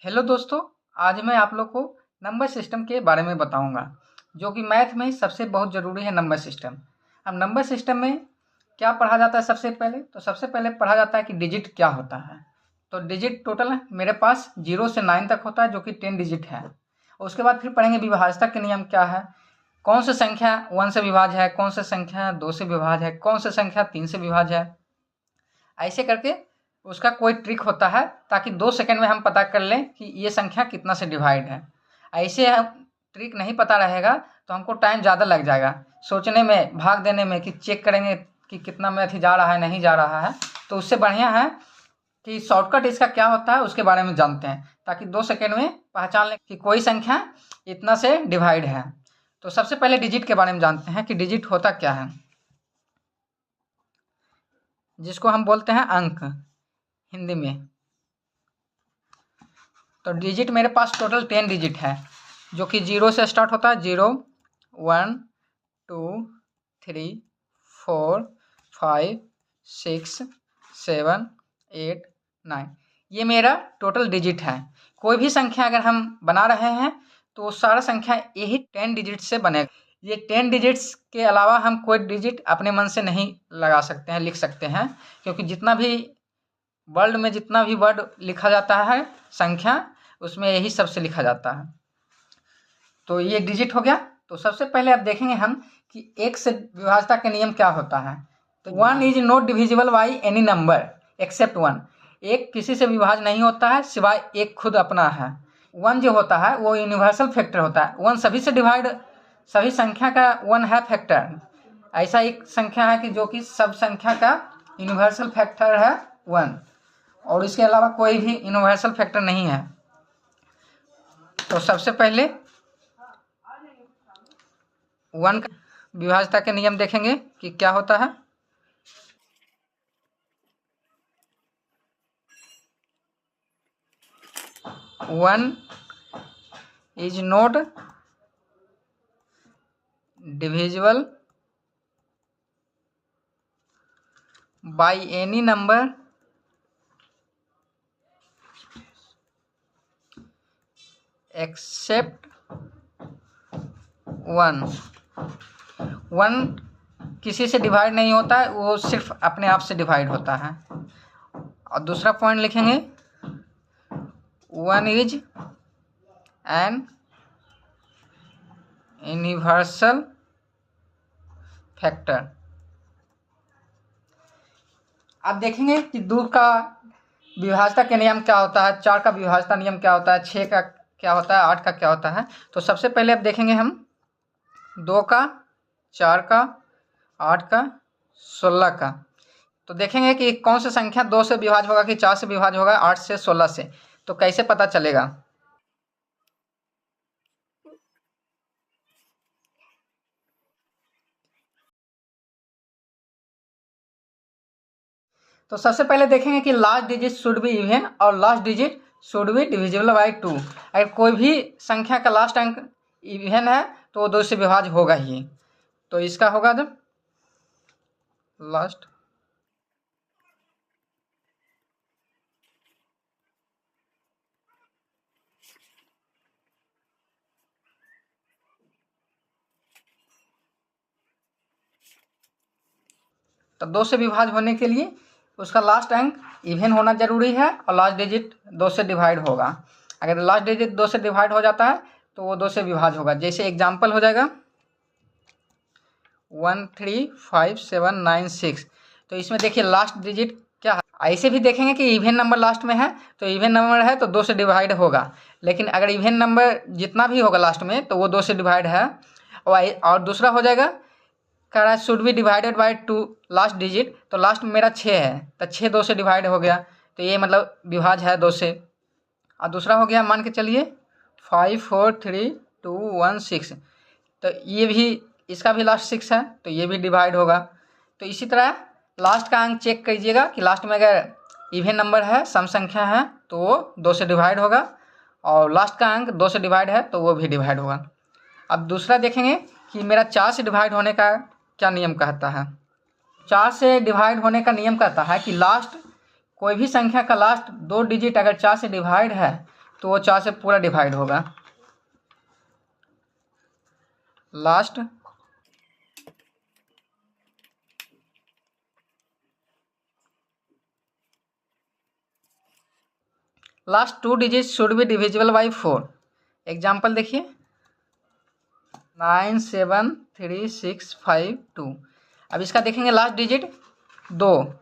Hello दोस्तों, आज मैं आप लोग को नंबर सिस्टम के बारे में बताऊंगा, जो कि मैथ में सबसे बहुत ज़रूरी है नंबर सिस्टम। अब नंबर सिस्टम में क्या पढ़ा जाता है? सबसे पहले पढ़ा जाता है कि डिजिट क्या होता है। तो डिजिट टोटल मेरे पास 0 से 9 तक होता है, जो कि 10 डिजिट है। उसके बाद फिर पढ़ेंगे विभाज्यता के नियम क्या है, कौन सी संख्या 1 से विभाज्य है, कौन सी संख्या 2 से विभाज्य है, कौन सी संख्या 3 से विभाज्य है। ऐसे करके उसका कोई ट्रिक होता है ताकि 2 सेकंड में हम पता कर लें कि ये संख्या कितना से डिवाइड है। ऐसे हम ट्रिक नहीं पता रहेगा तो हमको टाइम ज़्यादा लग जाएगा सोचने में, भाग देने में, कि चेक करेंगे कि कितना मैथ जा रहा है नहीं जा रहा है। तो उससे बढ़िया है कि शॉर्टकट इसका क्या होता है उसके बारे में जानते हैं, ताकि 2 सेकंड में पहचान लें कि कोई संख्या इतना से डिवाइड है। तो सबसे पहले डिजिट के बारे में जानते हैं कि डिजिट होता क्या है, जिसको हम बोलते हैं अंक हिंदी में। तो डिजिट मेरे पास टोटल 10 डिजिट है, जो कि 0 से स्टार्ट होता है। 0 1 2 3 4 5 6 7 8 9, ये मेरा टोटल डिजिट है। कोई भी संख्या अगर हम बना रहे हैं तो सारा संख्या यही 10 डिजिट से बनेगा। ये 10 डिजिट्स के अलावा हम कोई डिजिट अपने मन से नहीं लगा सकते हैं, लिख सकते हैं, क्योंकि जितना भी वर्ल्ड में जितना भी वर्ड लिखा जाता है संख्या, उसमें यही सबसे लिखा जाता है। तो ये डिजिट हो गया। तो सबसे पहले अब देखेंगे हम कि एक से विभाज्यता के नियम क्या होता है। तो 1 is not divisible by any number except 1। एक किसी से विभाज्य नहीं होता है सिवाय एक खुद अपना है। 1 जो होता है वो यूनिवर्सल फैक्टर होता है। 1 सभी से डिवाइड, सभी संख्या का 1 है फैक्टर। ऐसा एक संख्या है कि जो कि सब संख्या का यूनिवर्सल फैक्टर है 1, और इसके अलावा कोई भी यूनिवर्सल फैक्टर नहीं है। तो सबसे पहले 1 का विभाज्यता के नियम देखेंगे कि क्या होता है। One is not divisible by any number except 1। 1 किसी से डिवाइड नहीं होता है, वो सिर्फ अपने आप से डिवाइड होता है। और दूसरा पॉइंट लिखेंगे 1 इज एन यूनिवर्सल फैक्टर। अब देखेंगे कि 2 का विभाज्यता के नियम क्या होता है, 4 का विभाज्यता नियम क्या होता है, 6 का क्या होता है, 8 का क्या होता है। तो सबसे पहले अब देखेंगे हम 2 का, 4 का, 8 का, 16 का। तो देखेंगे कि कौन सी संख्या 2 से विभाज्य होगा कि 4 से विभाज्य होगा, 8 से, 16 से। तो कैसे पता चलेगा। तो सबसे पहले देखेंगे कि last digit should be even और last digit should be divisible by 2। अगर कोई भी संख्या का लास्ट अंक इवन है तो वो 2 से विभाज्य होगा ही। तो इसका होगा जब लास्ट, तो 2 से विभाज्य होने के लिए उसका लास्ट अंक इवन होना जरूरी है और लास्ट डिजिट 2 से डिवाइड होगा। अगर लास्ट डिजिट 2 से डिवाइड हो जाता है तो वो 2 से विभाज्य होगा। जैसे एग्जाम्पल हो जाएगा 1 3 5 7 9 6। तो इसमें देखिए लास्ट डिजिट क्या है। ऐसे भी देखेंगे कि इवन नंबर लास्ट में है तो इवन नंबर है तो 2 से डिवाइड होगा, लेकिन अगर इवन नंबर जितना भी होगा लास्ट में तो वो 2 से डिवाइड है। और दूसरा हो जाएगा कह रहा है should be divided by 2 last digit. तो लास्ट में मेरा 6 है तो 6 2 से डिवाइड हो गया, तो ये मतलब विभाज्य है 2 से। और दूसरा हो गया मान के चलिए 5 4 3 2 1 6। तो ये भी, इसका भी लास्ट 6 है तो ये भी डिवाइड होगा। तो इसी तरह लास्ट का अंक चेक कीजिएगा कि लास्ट में अगर इवन नंबर है, सम संख्या है, तो वो 2 से डिवाइड होगा, और लास्ट का अंक 2 से डिवाइड है तो वो भी डिवाइड होगा। अब दूसरा देखेंगे कि मेरा 4 से डिवाइड होने का क्या नियम कहता है। 4 से डिवाइड होने का नियम कहता है कि लास्ट कोई भी संख्या का लास्ट 2 डिजिट अगर 4 से डिवाइड है तो वो 4 से पूरा डिवाइड होगा। Last last 2 digit should be divisible by 4। Example देखिए 97365 2। अब इसका देखेंगे लास्ट डिजिट दो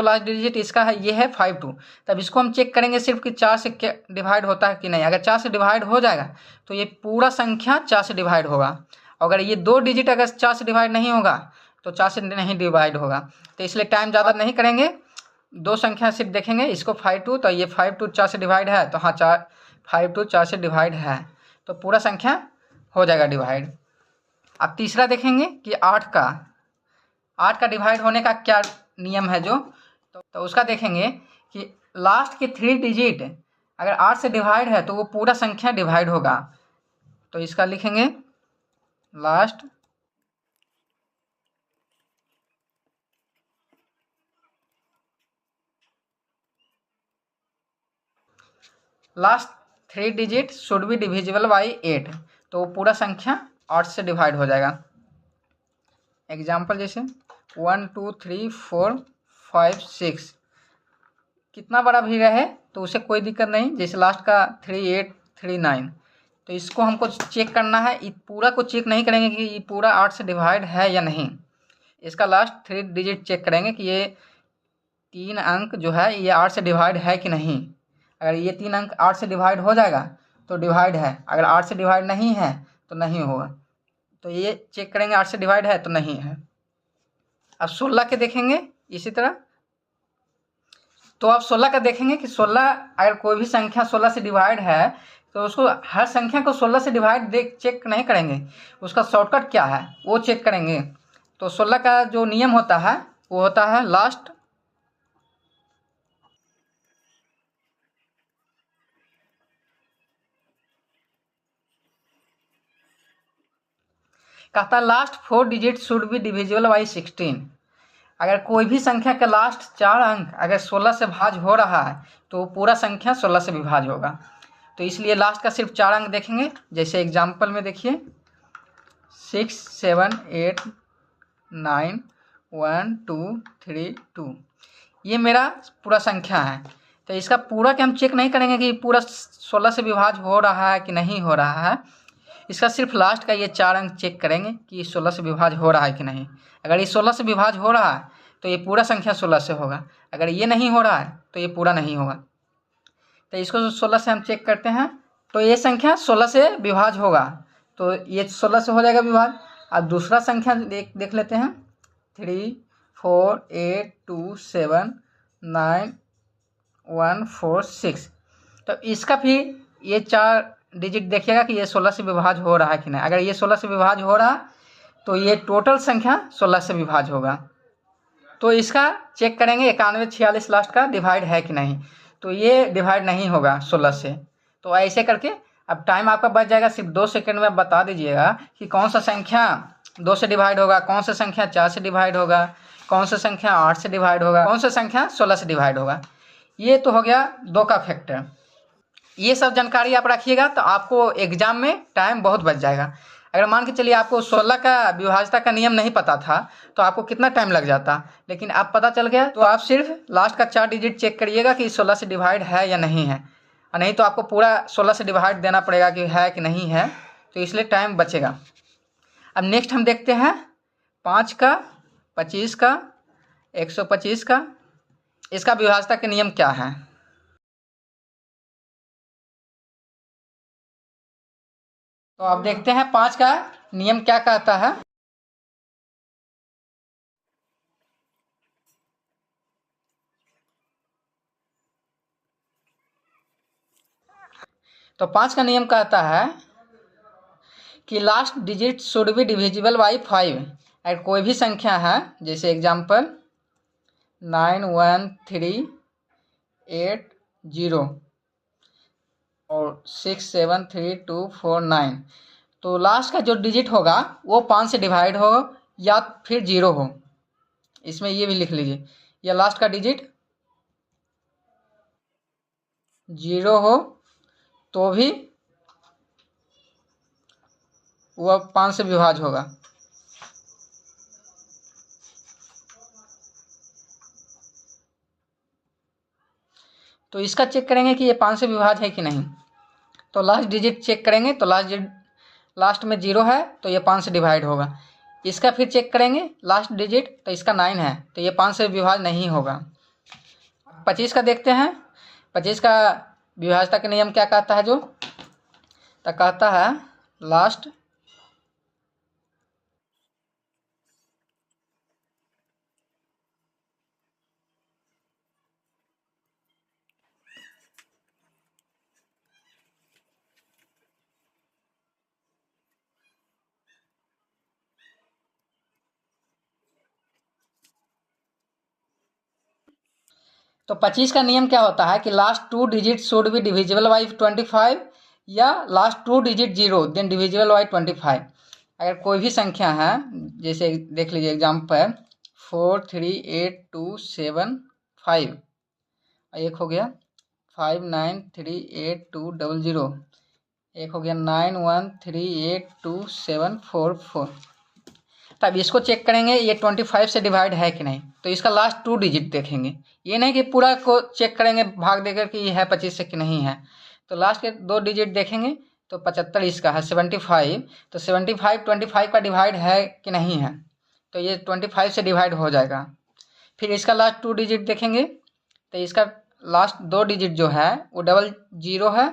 लास्ट डिजिट इसका है, ये है 52। तब इसको हम चेक करेंगे सिर्फ कि 4 से क्या डिवाइड होता है कि नहीं। अगर 4 से डिवाइड हो जाएगा तो ये पूरा संख्या 4 से डिवाइड होगा। अगर ये 2 डिजिट अगर 4 से डिवाइड नहीं होगा तो 4 से नहीं डिवाइड होगा। तो इसलिए टाइम ज़्यादा नहीं करेंगे, 2 संख्या सिर्फ देखेंगे। इसको 52, तो ये 52 4 से डिवाइड है, तो हाँ 52 4 से डिवाइड है, तो पूरा संख्या हो जाएगा डिवाइड। अब तीसरा देखेंगे कि 8 का डिवाइड होने का क्या नियम है जो, तो उसका देखेंगे कि लास्ट के 3 डिजिट अगर 8 से डिवाइड है तो वो पूरा संख्या डिवाइड होगा। तो इसका लिखेंगे last last 3 digit should be divisible by 8, तो पूरा संख्या 8 से डिवाइड हो जाएगा। एग्जाम्पल जैसे 1 2 3 4 5 6, कितना बड़ा भी रहे तो उसे कोई दिक्कत नहीं। जैसे लास्ट का 3 8 3 9, तो इसको हमको चेक करना है। पूरा को चेक नहीं करेंगे कि ये पूरा 8 से डिवाइड है या नहीं। इसका लास्ट 3 डिजिट चेक करेंगे कि ये 3 अंक जो है ये 8 से डिवाइड है कि नहीं। अगर ये 3 अंक 8 से डिवाइड हो जाएगा तो डिवाइड है, अगर 8 से डिवाइड नहीं है तो नहीं होगा। तो ये चेक करेंगे 8 से डिवाइड है तो नहीं है। अब 16 के देखेंगे इसी तरह। तो आप 16 का देखेंगे कि 16 अगर कोई भी संख्या 16 से डिवाइड है तो उसको हर संख्या को 16 से डिवाइड चेक नहीं करेंगे, उसका शॉर्टकट क्या है वो चेक करेंगे। तो 16 का जो नियम होता है वो होता है लास्ट कहता है last 4 digit should be divisible by 16। अगर कोई भी संख्या का लास्ट 4 अंक अगर 16 से भाज हो रहा है तो पूरा संख्या 16 से विभाज होगा। तो इसलिए लास्ट का सिर्फ 4 अंक देखेंगे। जैसे एग्जाम्पल में देखिए 6 7 8 9 1 2 3 2, ये मेरा पूरा संख्या है। तो इसका पूरा के हम चेक नहीं करेंगे कि पूरा 16 से विभाज हो रहा है कि नहीं हो रहा है। इसका सिर्फ लास्ट का ये 4 अंक चेक करेंगे कि 16 से विभाज हो रहा है कि नहीं। अगर ये 16 से विभाज हो रहा है तो ये पूरा संख्या 16 से होगा। अगर ये नहीं हो रहा है तो ये पूरा नहीं होगा। तो इसको 16 से हम चेक करते हैं, तो ये संख्या 16 से विभाज होगा, तो ये 16 से हो जाएगा विभाज। अब दूसरा संख्या देख लेते हैं 3 4 8 2 7 9 1 4 6। तो इसका भी ये 4 डिजिट देखिएगा कि ये 16 से विभाज हो रहा है कि नहीं। अगर ये 16 से विभाज हो रहा तो ये टोटल संख्या 16 से विभाज होगा। तो इसका चेक करेंगे 91 46 लास्ट का डिवाइड है कि नहीं। तो ये डिवाइड नहीं होगा 16 से। तो ऐसे करके अब टाइम आपका बच जाएगा। सिर्फ 2 सेकंड में बता दीजिएगा कि कौन सा संख्या 2 से डिवाइड होगा, कौन सा संख्या 4 से डिवाइड होगा, कौन सा संख्या 8 से डिवाइड होगा, कौन सा संख्या 16 से डिवाइड होगा। ये तो हो गया 2 का फैक्टर। ये सब जानकारी आप रखिएगा तो आपको एग्जाम में टाइम बहुत बच जाएगा। अगर मान के चलिए आपको 16 का विभाज्यता का नियम नहीं पता था तो आपको कितना टाइम लग जाता, लेकिन अब पता चल गया। तो आप सिर्फ लास्ट का 4 डिजिट चेक करिएगा कि 16 से डिवाइड है या नहीं है, और नहीं तो आपको पूरा 16 से डिवाइड देना पड़ेगा कि है कि नहीं है। तो इसलिए टाइम बचेगा। अब नेक्स्ट हम देखते हैं 5 का, 25 का, 125 का, इसका विभाज्यता के नियम क्या है। तो आप देखते हैं 5 का नियम क्या कहता है। तो 5 का नियम कहता है कि last digit should be divisible by 5। अगर कोई भी संख्या है, जैसे एग्जाम्पल 9 1 3 8 0 और 6 7 3 2 4 9, तो लास्ट का जो डिजिट होगा वो 5 से डिवाइड हो या फिर 0 हो। इसमें ये भी लिख लीजिए, या लास्ट का डिजिट 0 हो तो भी वह 5 से विभाज्य होगा। तो इसका चेक करेंगे कि ये 5 से विभाज्य है कि नहीं। तो लास्ट डिजिट चेक करेंगे, तो लास्ट में 0 है तो ये 5 से डिवाइड होगा। इसका फिर चेक करेंगे लास्ट डिजिट, तो इसका 9 है तो ये 5 से विभाज्य नहीं होगा। 25 का देखते हैं। 25 का विभाज्यता का नियम क्या कहता है, तो कहता है लास्ट तो 25 का नियम क्या होता है कि last 2 digit should be divisible by 25 या last 2 digit 0 then divisible by 25। अगर कोई भी संख्या है, जैसे देख लीजिए एग्जाम्पल 4 3 8 2 7 5, एक हो गया 5 9 3 8 2 0 0, एक हो गया 9 1 3 8 2 7 4 4। तब इसको चेक करेंगे ये 25 से डिवाइड है कि नहीं, तो इसका लास्ट 2 डिजिट देखेंगे। ये नहीं कि पूरा को चेक करेंगे भाग देकर कि ये है 25 से कि नहीं है। तो लास्ट के 2 डिजिट देखेंगे तो 75 इसका है 75, तो 75 25 का डिवाइड है कि नहीं है, तो ये 25 से डिवाइड हो जाएगा। फिर इसका लास्ट 2 डिजिट देखेंगे तो इसका लास्ट 2 डिजिट जो है वो डबल 0 है,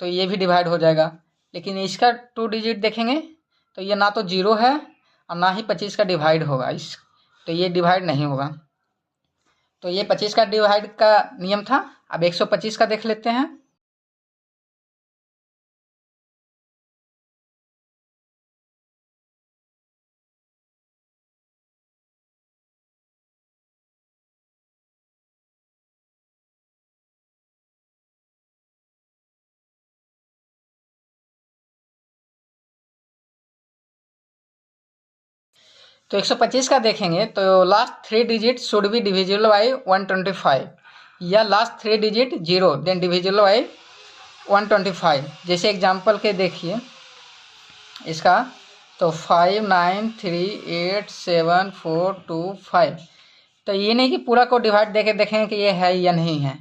तो ये भी डिवाइड हो जाएगा। लेकिन इसका 2 डिजिट देखेंगे तो ये ना तो 0 है और ना ही 25 का डिवाइड होगा, तो ये डिवाइड नहीं होगा। तो ये 25 का डिवाइड का नियम था। अब 125 का देख लेते हैं। तो 125 का देखेंगे तो last 3 digit should be divisible by 125 या last 3 digit 0 then divisible by 125। जैसे एग्जांपल के देखिए इसका, तो 5 9 3 8 7 4 2 5। तो ये नहीं कि पूरा को डिवाइड देके देखेंगे कि ये है या नहीं है।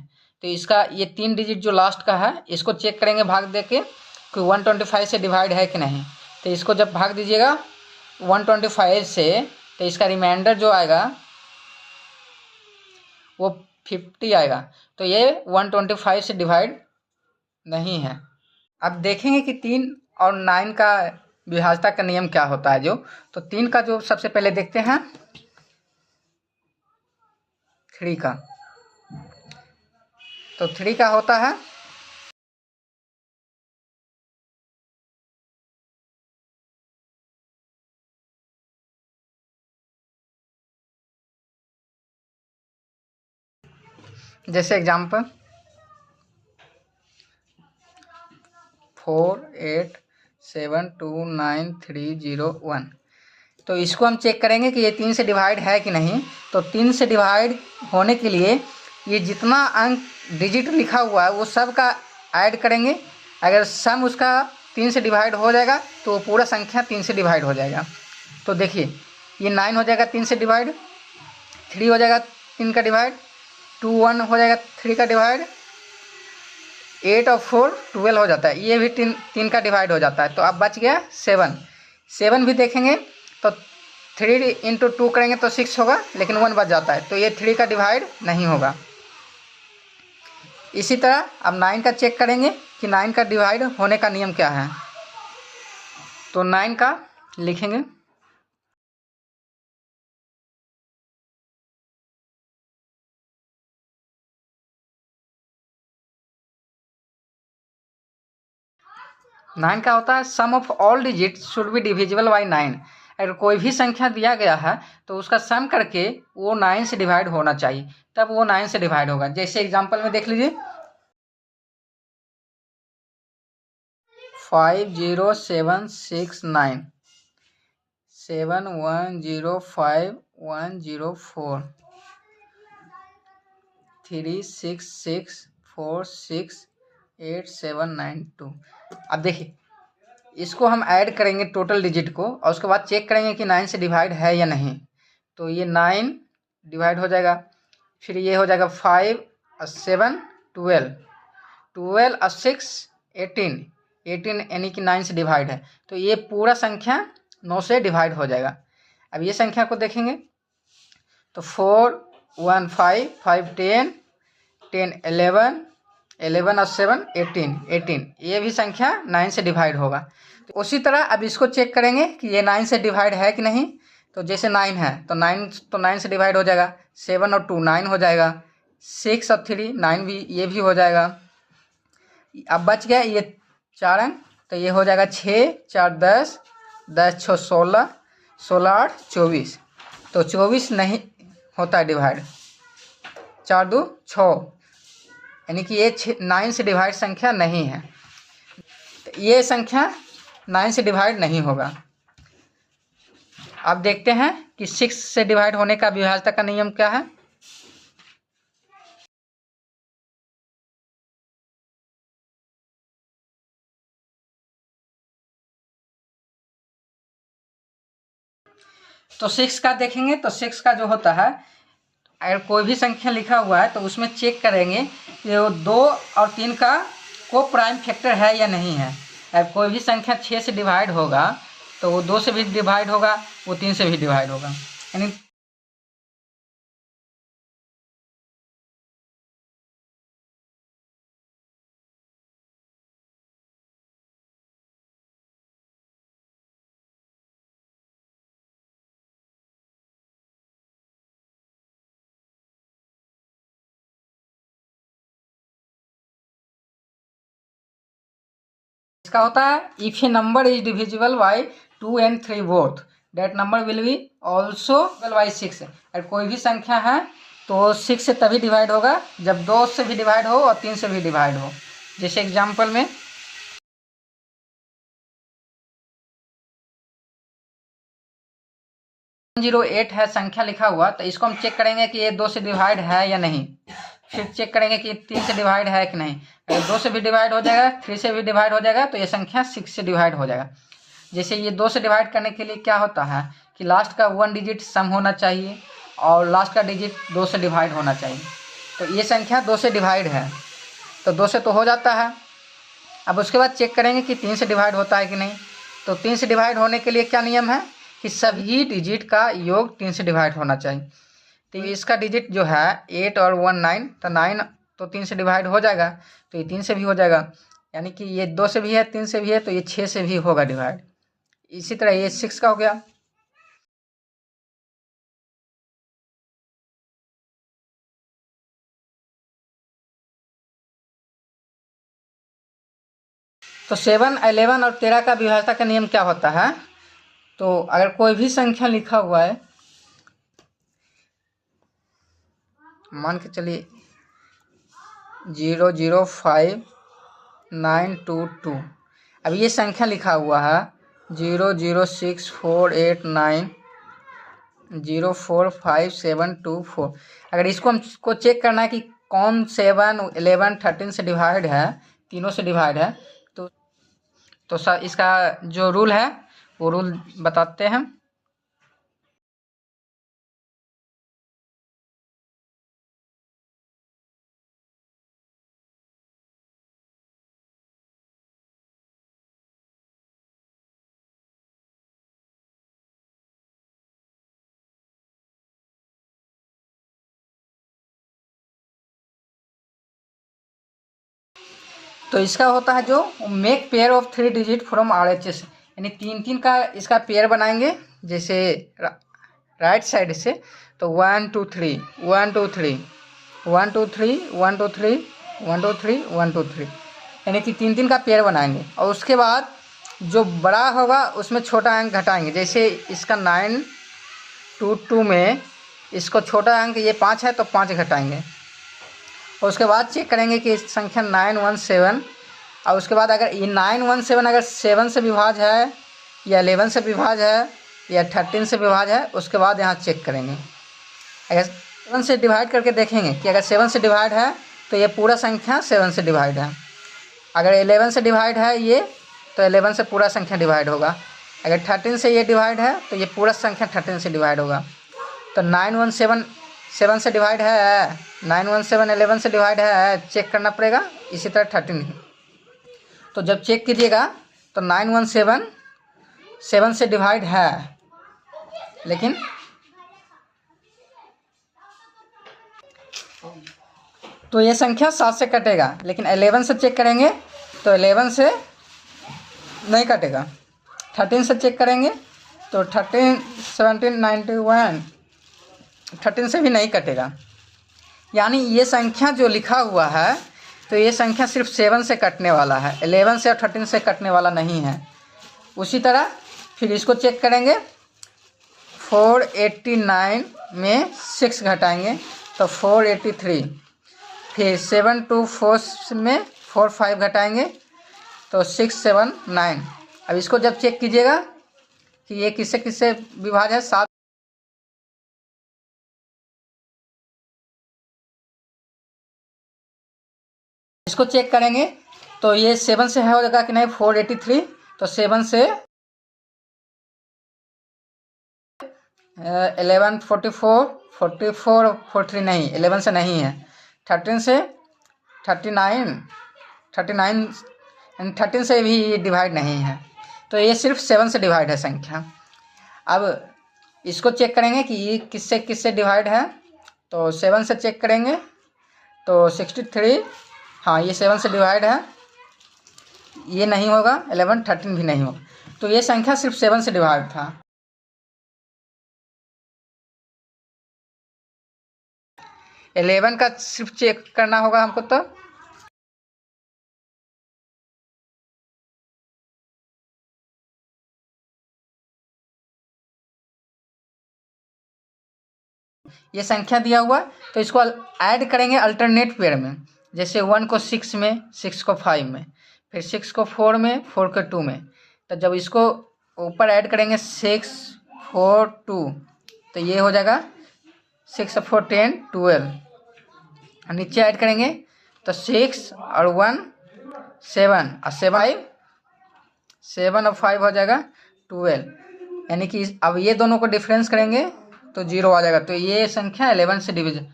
तो इसका ये 3 डिजिट जो लास्ट का है इसको चेक करेंगे भाग दे के कि 125 से डिवाइड है कि नहीं। तो इसको जब भाग दीजिएगा 125 से, तो इसका रिमाइंडर जो आएगा वो 50 आएगा। तो ये 125 से डिवाइड नहीं है। अब देखेंगे कि 3 और 9 का विभाज्यता का नियम क्या होता है। तो 3 का जो सबसे पहले देखते हैं 3 का। तो 3 का होता है जैसे एग्जाम्पल 4 8 7 2 9 3 0 1। तो इसको हम चेक करेंगे कि ये 3 से डिवाइड है कि नहीं। तो 3 से डिवाइड होने के लिए ये जितना अंक डिजिट लिखा हुआ है वो सब का ऐड करेंगे। अगर सम उसका 3 से डिवाइड हो जाएगा तो पूरा संख्या 3 से डिवाइड हो जाएगा। तो देखिए ये 9 हो जाएगा 3 से डिवाइड, 3 हो जाएगा 3 का डिवाइड, 2 1 हो जाएगा 3 का डिवाइड, 8 और 4 12 हो जाता है, ये भी 3 का डिवाइड हो जाता है। तो अब बच गया 7 भी देखेंगे तो 3 इंटू 2 करेंगे तो 6 होगा, लेकिन 1 बच जाता है, तो ये 3 का डिवाइड नहीं होगा। इसी तरह अब 9 का चेक करेंगे कि 9 का डिवाइड होने का नियम क्या है। तो 9 का लिखेंगे नाइन का होता है sum of all digit should be divisible by 9। अगर कोई भी संख्या दिया गया है तो उसका सम करके वो 9 से डिवाइड होना चाहिए, तब वो 9 से डिवाइड होगा। जैसे एग्जांपल में देख लीजिए 5 0 7 6 9 7 1 0 5 1 0 4 3 6 6 4 6 8792। अब देखिए इसको हम ऐड करेंगे टोटल डिजिट को और उसके बाद चेक करेंगे कि 9 से डिवाइड है या नहीं। तो ये 9 डिवाइड हो जाएगा, फिर ये हो जाएगा 5 और 7 12, 12 और 6 18, 18 यानी कि 9 से डिवाइड है। तो ये पूरा संख्या 9 से डिवाइड हो जाएगा। अब ये संख्या को देखेंगे तो 4 1 5 5 10 10 11 11 और 7 18 18, ये भी संख्या 9 से डिवाइड होगा। तो उसी तरह अब इसको चेक करेंगे कि ये 9 से डिवाइड है कि नहीं। तो जैसे 9 है तो 9 से डिवाइड हो जाएगा, 7 और 2 9 हो जाएगा, 6 और 3 9 भी, ये भी हो जाएगा। अब बच गया ये 4 अंक, तो ये हो जाएगा 6 4 10 10 6 16 16 8 24। तो 24 नहीं होता है डिवाइड, 4 2 6, यानी कि ये 9 से डिवाइड संख्या नहीं है। तो ये संख्या 9 से डिवाइड नहीं होगा। अब देखते हैं कि 6 से डिवाइड होने का विभाज्यता का नियम क्या है। तो 6 का देखेंगे तो 6 का जो होता है, अगर कोई भी संख्या लिखा हुआ है तो उसमें चेक करेंगे कि वो 2 और 3 का को प्राइम फैक्टर है या नहीं है। अगर कोई भी संख्या 6 से डिवाइड होगा तो वो 2 से भी डिवाइड होगा, वो 3 से भी डिवाइड होगा। यानी इसका होता है if A number is divisible by 2 and 3 both that number will be also by 6। अगर कोई भी संख्या है तो 6 से तभी डिवाइड होगा जब 2 से भी डिवाइड हो और 3 से भी डिवाइड हो। जैसे एग्जाम्पल में 108 है संख्या लिखा हुआ, तो इसको हम चेक करेंगे कि ये 2 से डिवाइड है या नहीं। फिर चेक करेंगे कि 3 से डिवाइड है कि नहीं। अगर 2 से भी डिवाइड हो जाएगा, 3 से भी डिवाइड हो जाएगा, तो ये संख्या 6 से डिवाइड हो जाएगा। जैसे ये 2 से डिवाइड करने के लिए क्या होता है कि लास्ट का 1 डिजिट सम होना चाहिए और लास्ट का डिजिट 2 से डिवाइड होना चाहिए। तो ये संख्या 2 से डिवाइड है, तो 2 से तो हो जाता है। अब उसके बाद चेक करेंगे कि 3 से डिवाइड होता है कि नहीं। तो 3 से डिवाइड होने के लिए क्या नियम है कि सभी डिजिट का योग 3 से डिवाइड होना चाहिए। तो इसका डिजिट जो है 8 और 1 9, तो 9 तो 3 से डिवाइड हो जाएगा, तो ये 3 से भी हो जाएगा। यानी कि ये 2 से भी है, 3 से भी है, तो ये 6 से भी होगा डिवाइड। इसी तरह ये 6 का हो गया। तो 7 11 और 13 का विभाज्यता का नियम क्या होता है। तो अगर कोई भी संख्या लिखा हुआ है, मान के चलिए 0 0 5 9 2 2। अब ये संख्या लिखा हुआ है 0 0 6 4 8 9 0 4 5 7 2 4। अगर इसको हमको चेक करना है कि कौन 7 11 13 से डिवाइड है, तीनों से डिवाइड है, तो सर इसका जो रूल है वो रूल बताते हैं। तो इसका होता है जो make pair of 3 digit from RHS, यानी 3 का इसका पेयर बनाएंगे। जैसे राइट साइड से तो 1 2 3 1 2 3 1 2 3 1 2 3 1 2 3 1 2 3, यानी कि 3 का पेयर बनाएंगे। और उसके बाद जो बड़ा होगा उसमें छोटा अंक घटाएंगे। जैसे इसका 9 2 2 में इसको छोटा अंक ये 5 है, तो 5 घटाएंगे। और उसके बाद चेक करेंगे कि संख्या 917, और उसके बाद अगर ये 917 अगर 7 से विभाज्य है या 11 से विभाज्य है या 13 से विभाज्य है, उसके बाद यहाँ चेक करेंगे। अगर 7 से डिवाइड करके देखेंगे कि अगर 7 से डिवाइड है तो ये पूरा संख्या 7 से डिवाइड है। अगर 11 से डिवाइड है ये तो 11 से पूरा संख्या डिवाइड होगा। अगर 13 से ये डिवाइड है तो ये पूरा संख्या 13 से डिवाइड होगा। तो 917 7 से डिवाइड है, 917 11 से डिवाइड है, चेक करना पड़ेगा। इसी तरह 13 तो जब चेक कीजिएगा तो 917 7 से डिवाइड है, लेकिन तो ये संख्या 7 से कटेगा। लेकिन 11 से चेक करेंगे तो 11 से नहीं कटेगा। 13 से चेक करेंगे तो 13 17 91 13 से भी नहीं कटेगा। यानी ये संख्या जो लिखा हुआ है तो ये संख्या सिर्फ 7 से कटने वाला है, 11 से और 13 से कटने वाला नहीं है। उसी तरह फिर इसको चेक करेंगे, 489 में 6 घटाएंगे तो 483, फिर 7 to 4 में 4 5 घटाएंगे तो 679। अब इसको जब चेक कीजिएगा कि ये किससे किससे विभाज्य है, 7 इसको चेक करेंगे तो ये 7 से है हो जाएगा कि नहीं 483, तो 7 से 11 44 44 43 नहीं, 11 से नहीं है। 13 से 39 39 13 से भी डिवाइड नहीं है, तो ये सिर्फ 7 से डिवाइड है संख्या। अब इसको चेक करेंगे कि ये किससे किससे डिवाइड है, तो 7 से चेक करेंगे तो 63, हाँ ये 7 से डिवाइड है, ये नहीं होगा। 11 13 भी नहीं होगा, तो ये संख्या सिर्फ 7 से डिवाइड था। इलेवन का सिर्फ चेक करना होगा हमको। तो ये संख्या दिया हुआ तो इसको ऐड करेंगे अल्टरनेट पेयर में। जैसे 1 को 6 में, 6 को 5 में, फिर 6 को 4 में, 4 को 2 में। तो जब इसको ऊपर ऐड करेंगे 6 4 2 तो ये हो जाएगा 6 4 10 12। नीचे ऐड करेंगे तो 6 और 1 7 और 7 और 5 हो जाएगा 12। यानी कि अब ये दोनों को डिफरेंस करेंगे तो 0 आ जाएगा। तो ये संख्या 11 से डिविजन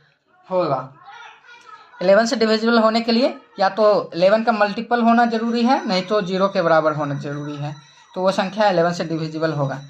होगा। 11 से डिविजिबल होने के लिए या तो 11 का मल्टीपल होना जरूरी है, नहीं तो 0 के बराबर होना जरूरी है, तो वो संख्या 11 से डिविजिबल होगा।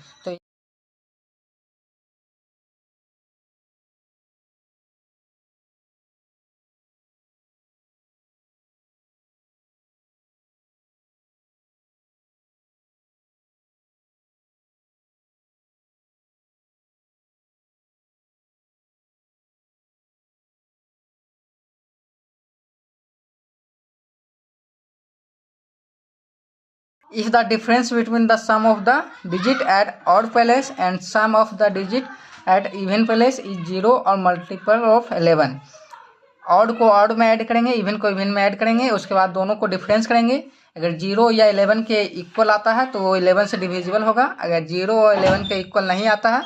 If the difference between the sum of the digit at odd place and sum of the digit at even place is 0 और मल्टीपल ऑफ 11, ऑड को ऑड में ऐड करेंगे, इवन को इवन में ऐड करेंगे, उसके बाद दोनों को डिफरेंस करेंगे। अगर 0 या 11 के इक्वल आता है तो वो 11 से डिविजिबल होगा। अगर 0 और 11 के इक्वल नहीं आता है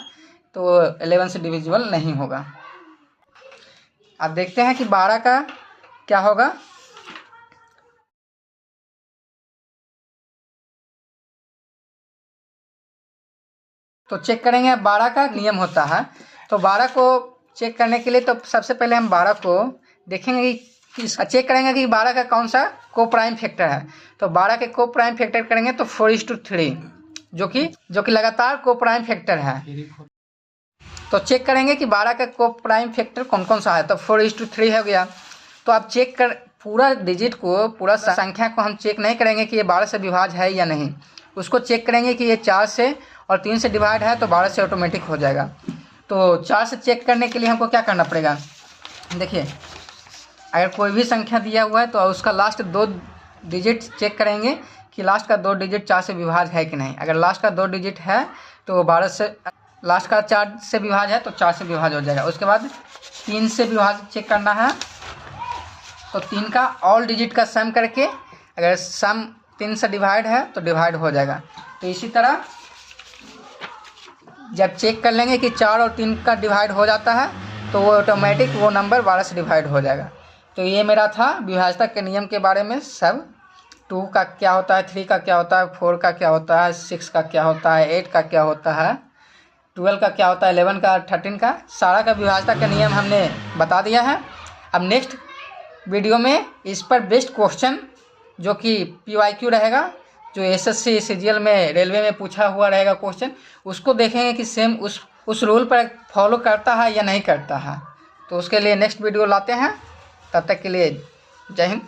तो 11 से डिविजिबल नहीं होगा। अब देखते हैं कि 12 का क्या होगा। तो चेक करेंगे। 12 का नियम होता है, तो 12 को चेक करने के लिए तो सबसे पहले हम 12 को देखेंगे कि चेक करेंगे कि 12 का कौन सा को प्राइम फैक्टर है। तो 12 के को प्राइम फैक्टर करेंगे तो 4:3 जो कि लगातार को प्राइम फैक्टर है। तो चेक करेंगे कि 12 का को प्राइम फैक्टर कौन कौन सा है, तो 4:3 हो गया। तो आप चेक कर पूरा डिजिट को, पूरा संख्या को हम चेक नहीं करेंगे कि ये 12 से विभाज्य है या नहीं, उसको चेक करेंगे कि ये 4 से और 3 से डिवाइड है तो 12 से ऑटोमेटिक हो जाएगा। तो 4 से चेक करने के लिए हमको क्या करना पड़ेगा, देखिए अगर कोई भी संख्या दिया हुआ है तो उसका लास्ट 2 डिजिट चेक करेंगे कि लास्ट का 2 डिजिट 4 से विभाज्य है कि नहीं। अगर लास्ट का 2 डिजिट है तो 12 से, लास्ट का 4 से विभाज्य है तो 4 से विभाज्य हो जाएगा। उसके बाद 3 से विभाज्य चेक करना है, तो 3 का ऑल डिजिट का सम करके अगर सम 3 से डिवाइड है तो डिवाइड हो जाएगा। तो इसी तरह जब चेक कर लेंगे कि 4 और 3 का डिवाइड हो जाता है तो वो ऑटोमेटिक वो नंबर 12 से डिवाइड हो जाएगा। तो ये मेरा था विभाज्यता के नियम के बारे में सब। 2 का क्या होता है, 3 का क्या होता है, 4 का क्या होता है, 6 का क्या होता है, 8 का क्या होता है, 12 का क्या होता है, 11 का, 13 का, सारा का विभाजता का नियम हमने बता दिया है। अब नेक्स्ट वीडियो में इस पर बेस्ट क्वेश्चन जो कि PYQ रहेगा, जो SSC CGL में रेलवे में पूछा हुआ रहेगा क्वेश्चन, उसको देखेंगे कि सेम उस रूल पर फॉलो करता है या नहीं करता है। तो उसके लिए नेक्स्ट वीडियो लाते हैं। तब तक के लिए जय हिंद।